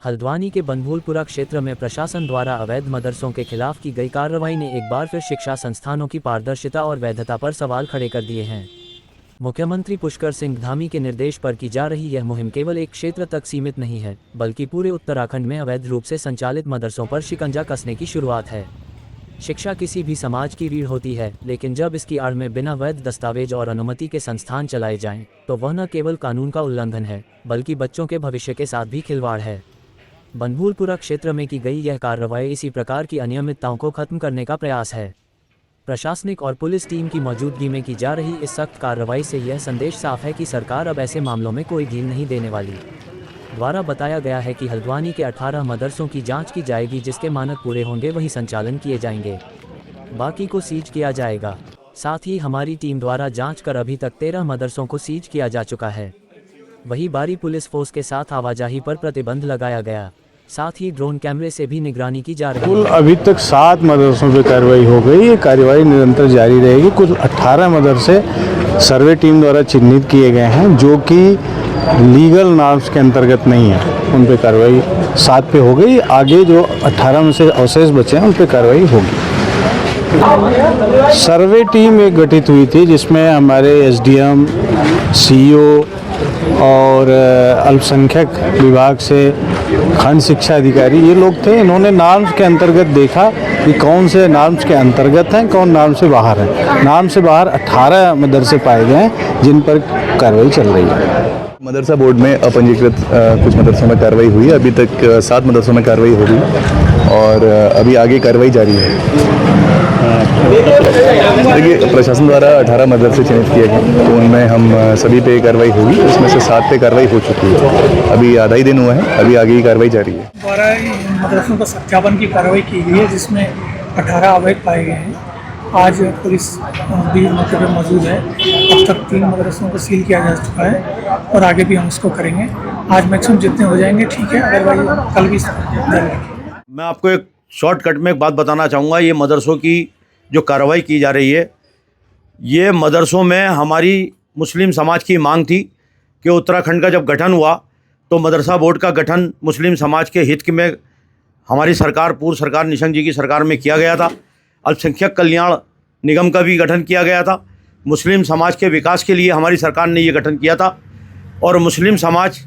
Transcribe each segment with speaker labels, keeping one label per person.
Speaker 1: हल्द्वानी के बनभूलपुरा क्षेत्र में प्रशासन द्वारा अवैध मदरसों के खिलाफ की गई कार्रवाई ने एक बार फिर शिक्षा संस्थानों की पारदर्शिता और वैधता पर सवाल खड़े कर दिए हैं। मुख्यमंत्री पुष्कर सिंह धामी के निर्देश पर की जा रही यह मुहिम केवल एक क्षेत्र तक सीमित नहीं है, बल्कि पूरे उत्तराखंड में अवैध रूप से संचालित मदरसों पर शिकंजा कसने की शुरुआत है। शिक्षा किसी भी समाज की रीढ़ होती है, लेकिन जब इसकी आड़ में बिना वैध दस्तावेज और अनुमति के संस्थान चलाए जाएं, तो वह न केवल कानून का उल्लंघन है, बल्कि बच्चों के भविष्य के साथ भी खिलवाड़ है। बनभूलपुरा क्षेत्र में की गई यह कार्रवाई इसी प्रकार की अनियमितताओं को खत्म करने का प्रयास है। प्रशासनिक और पुलिस टीम की मौजूदगी में की जा रही इस सख्त कार्रवाई से यह संदेश साफ है कि सरकार अब ऐसे मामलों में कोई ढील नहीं देने वाली। द्वारा बताया गया है कि हल्द्वानी के 18 मदरसों की जांच की जाएगी, जिसके मानक पूरे होंगे वही संचालन किए जाएंगे, बाकी को सीज किया जाएगा। साथ ही हमारी टीम द्वारा जांच कर अभी तक 13 मदरसों को सीज किया जा चुका है। वही बारी पुलिस फोर्स के साथ आवाजाही पर प्रतिबंध लगाया गया, साथ ही ड्रोन कैमरे से भी निगरानी की जा रही है।
Speaker 2: कुल अभी तक 7 मदरसों पर कार्रवाई हो गई। ये कार्रवाई निरंतर जारी रहेगी। कुछ 18 मदरसे सर्वे टीम द्वारा चिन्हित किए गए हैं जो कि लीगल नॉर्म्स के अंतर्गत नहीं है, उन पर कार्रवाई 7 पे हो गई। आगे जो 18 में से अवशेष बचे हैं उन पर कार्रवाई होगी। सर्वे टीम एक गठित हुई थी जिसमें हमारे एसडीएम, सीईओ और अल्पसंख्यक विभाग से खंड शिक्षा अधिकारी ये लोग थे। इन्होंने नॉर्म्स के अंतर्गत देखा कि कौन से नॉर्म्स के अंतर्गत हैं, कौन नॉर्म से बाहर हैं। नॉर्म से बाहर 18 मदरसे पाए गए हैं जिन पर कार्रवाई चल रही है।
Speaker 3: मदरसा बोर्ड में अपंजीकृत कुछ मदरसों में कार्रवाई हुई है। अभी तक 7 मदरसों में कार्रवाई हो गई और अभी आगे कार्रवाई जारी है। देखिए, प्रशासन द्वारा 18 मदरसे चिन्हित किए गए, तो उनमें हम सभी पे कार्रवाई होगी। उसमें से 7 पे कार्रवाई हो चुकी है। अभी आधा ही दिन हुआ है, अभी आगे की कार्रवाई जारी है।
Speaker 4: द्वारा मदरसों का सत्यापन की कार्रवाई की गई है, जिसमें 18 अवैध पाए गए हैं। आज पुलिस भी मौके पर मौजूद है। अब तक 3 मदरसों को सील किया जा चुका है और आगे भी हम इसको करेंगे। आज मैक्सिमम जितने हो जाएंगे ठीक है, अदरवाइज कल भी जारी।
Speaker 5: मैं आपको एक शॉर्टकट में एक बात बताना चाहूँगा। ये मदरसों की जो कार्रवाई की जा रही है, ये मदरसों में हमारी मुस्लिम समाज की मांग थी कि उत्तराखंड का जब गठन हुआ तो मदरसा बोर्ड का गठन मुस्लिम समाज के हित में हमारी सरकार, पूर्व सरकार निशंक जी की सरकार में किया गया था। अल्पसंख्यक कल्याण निगम का भी गठन किया गया था। मुस्लिम समाज के विकास के लिए हमारी सरकार ने ये गठन किया था और मुस्लिम समाज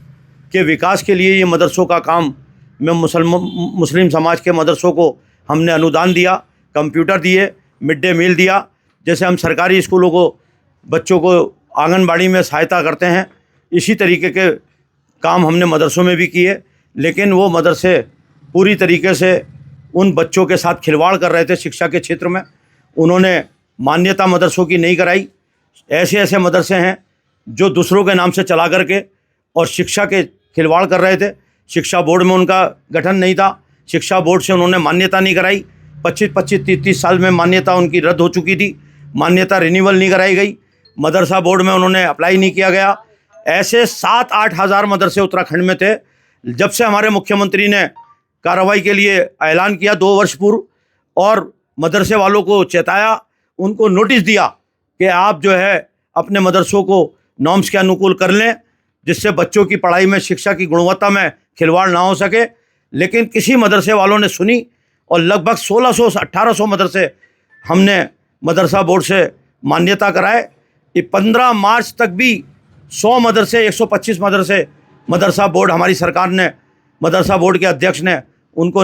Speaker 5: के विकास के लिए ये मदरसों का काम में मुस्लिम समाज के मदरसों को हमने अनुदान दिया, कंप्यूटर दिए, मिड डे मील दिया। जैसे हम सरकारी स्कूलों को बच्चों को आंगनबाड़ी में सहायता करते हैं, इसी तरीके के काम हमने मदरसों में भी किए। लेकिन वो मदरसे पूरी तरीके से उन बच्चों के साथ खिलवाड़ कर रहे थे शिक्षा के क्षेत्र में। उन्होंने मान्यता मदरसों की नहीं कराई। ऐसे ऐसे मदरसे हैं जो दूसरों के नाम से चला करके और शिक्षा के खिलवाड़ कर रहे थे। शिक्षा बोर्ड में उनका गठन नहीं था, शिक्षा बोर्ड से उन्होंने मान्यता नहीं कराई। 25-25, 30-30 साल में मान्यता उनकी रद्द हो चुकी थी, मान्यता रिन्यूअल नहीं कराई गई, मदरसा बोर्ड में उन्होंने अप्लाई नहीं किया गया। ऐसे 7-8 हज़ार मदरसे उत्तराखंड में थे। जब से हमारे मुख्यमंत्री ने कार्रवाई के लिए ऐलान किया 2 वर्ष पूर्व और मदरसे वालों को चेताया, उनको नोटिस दिया कि आप जो है अपने मदरसों को नॉर्म्स के अनुकूल कर लें, जिससे बच्चों की पढ़ाई में, शिक्षा की गुणवत्ता में खिलवाड़ ना हो सके। लेकिन किसी मदरसे वालों ने सुनी और लगभग 1600 से 1800 मदरसे हमने मदरसा बोर्ड से मान्यता कराए। ये 15 मार्च तक भी 100 मदरसे, 125 मदरसे मदरसा बोर्ड, हमारी सरकार ने, मदरसा बोर्ड के अध्यक्ष ने उनको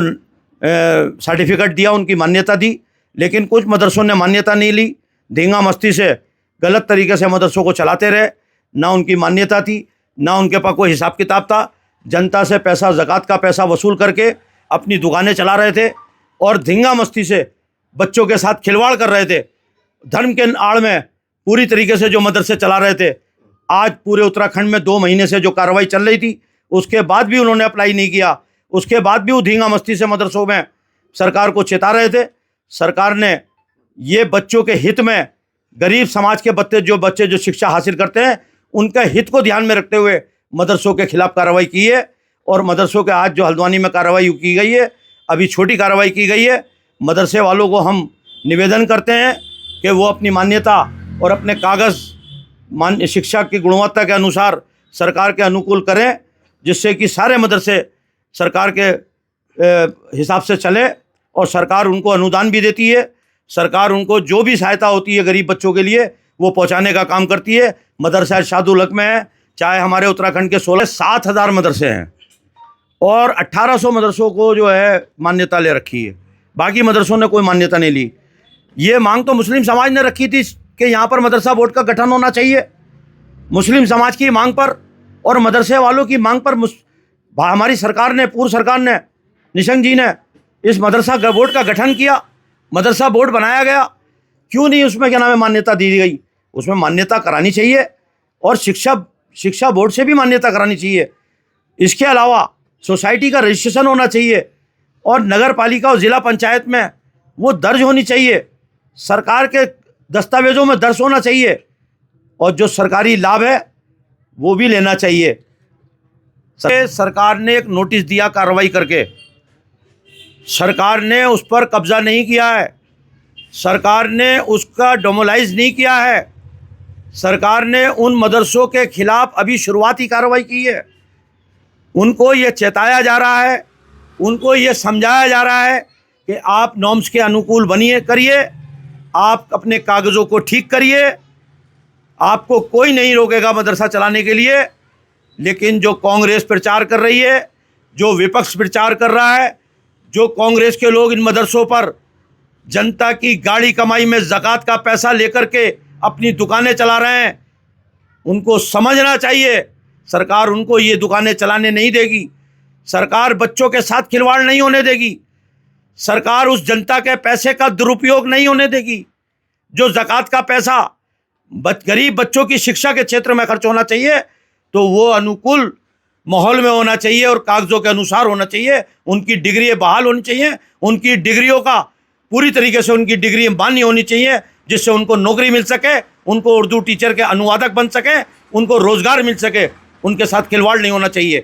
Speaker 5: सर्टिफिकेट दिया, उनकी मान्यता दी। लेकिन कुछ मदरसों ने मान्यता नहीं ली, धींगा मस्ती से गलत तरीके से मदरसों को चलाते रहे। ना उनकी मान्यता थी, ना उनके पास कोई हिसाब किताब था। जनता से पैसा, ज़कात का पैसा वसूल करके अपनी दुकानें चला रहे थे और धींगा मस्ती से बच्चों के साथ खिलवाड़ कर रहे थे। धर्म के आड़ में पूरी तरीके से जो मदरसे चला रहे थे। आज पूरे उत्तराखंड में 2 महीने से जो कार्रवाई चल रही थी, उसके बाद भी उन्होंने अप्लाई नहीं किया। उसके बाद भी वो धींगा मस्ती से मदरसों में सरकार को चेता रहे थे। सरकार ने ये बच्चों के हित में, गरीब समाज के बच्चे जो शिक्षा हासिल करते हैं, उनके हित को ध्यान में रखते हुए मदरसों के खिलाफ कार्रवाई की है। और मदरसों के आज जो हल्द्वानी में कार्रवाई की गई है, अभी छोटी कार्रवाई की गई है। मदरसे वालों को हम निवेदन करते हैं कि वो अपनी मान्यता और अपने कागज़ शिक्षा की गुणवत्ता के अनुसार सरकार के अनुकूल करें, जिससे कि सारे मदरसे सरकार के हिसाब से चले और सरकार उनको अनुदान भी देती है। सरकार उनको जो भी सहायता होती है गरीब बच्चों के लिए वो पहुंचाने का काम करती है। मदरसा इरशादुल हक में है, चाहे हमारे उत्तराखंड के 7,000 मदरसे हैं और 1800 मदरसों को जो है मान्यता ले रखी है, बाकी मदरसों ने कोई मान्यता नहीं ली। ये मांग तो मुस्लिम समाज ने रखी थी कि यहाँ पर मदरसा बोर्ड का गठन होना चाहिए। मुस्लिम समाज की मांग पर और मदरसे वालों की मांग पर हमारी सरकार ने, पूर्व सरकार ने, निशंक जी ने इस मदरसा बोर्ड का गठन किया, मदरसा बोर्ड बनाया गया। क्यों नहीं उसमें क्या नाम है मान्यता दी गई? उसमें मान्यता करानी चाहिए और शिक्षा बोर्ड से भी मान्यता करानी चाहिए। इसके अलावा सोसाइटी का रजिस्ट्रेशन होना चाहिए और नगर पालिका और ज़िला पंचायत में वो दर्ज होनी चाहिए, सरकार के दस्तावेज़ों में दर्ज होना चाहिए और जो सरकारी लाभ है वो भी लेना चाहिए। सरकार ने एक नोटिस दिया कार्रवाई करके, सरकार ने उस पर कब्ज़ा नहीं किया है, सरकार ने उसका डोमोलाइज नहीं किया है, सरकार ने उन मदरसों के खिलाफ अभी शुरुआती कार्रवाई की है। उनको ये चेताया जा रहा है, उनको ये समझाया जा रहा है कि आप नॉर्म्स के अनुकूल बनिए, करिए, आप अपने कागज़ों को ठीक करिए, आपको कोई नहीं रोकेगा मदरसा चलाने के लिए। लेकिन जो कांग्रेस प्रचार कर रही है, जो विपक्ष प्रचार कर रहा है, जो कांग्रेस के लोग इन मदरसों पर जनता की गाड़ी कमाई में ज़कात का पैसा लेकर के अपनी दुकानें चला रहे हैं, उनको समझना चाहिए सरकार उनको ये दुकानें चलाने नहीं देगी, सरकार बच्चों के साथ खिलवाड़ नहीं होने देगी, सरकार उस जनता के पैसे का दुरुपयोग नहीं होने देगी। जो ज़कात का पैसा गरीब बच्चों की शिक्षा के क्षेत्र में खर्च होना चाहिए तो वो अनुकूल माहौल में होना चाहिए और कागज़ों के अनुसार होना चाहिए। उनकी डिग्री बहाल होनी चाहिए, उनकी डिग्रियों का पूरी तरीके से उनकी डिग्री मान्य होनी चाहिए, जिससे उनको नौकरी मिल सके, उनको उर्दू टीचर के अनुवादक बन सके, उनको रोज़गार मिल सके। उनके साथ खिलवाड़ नहीं होना चाहिए।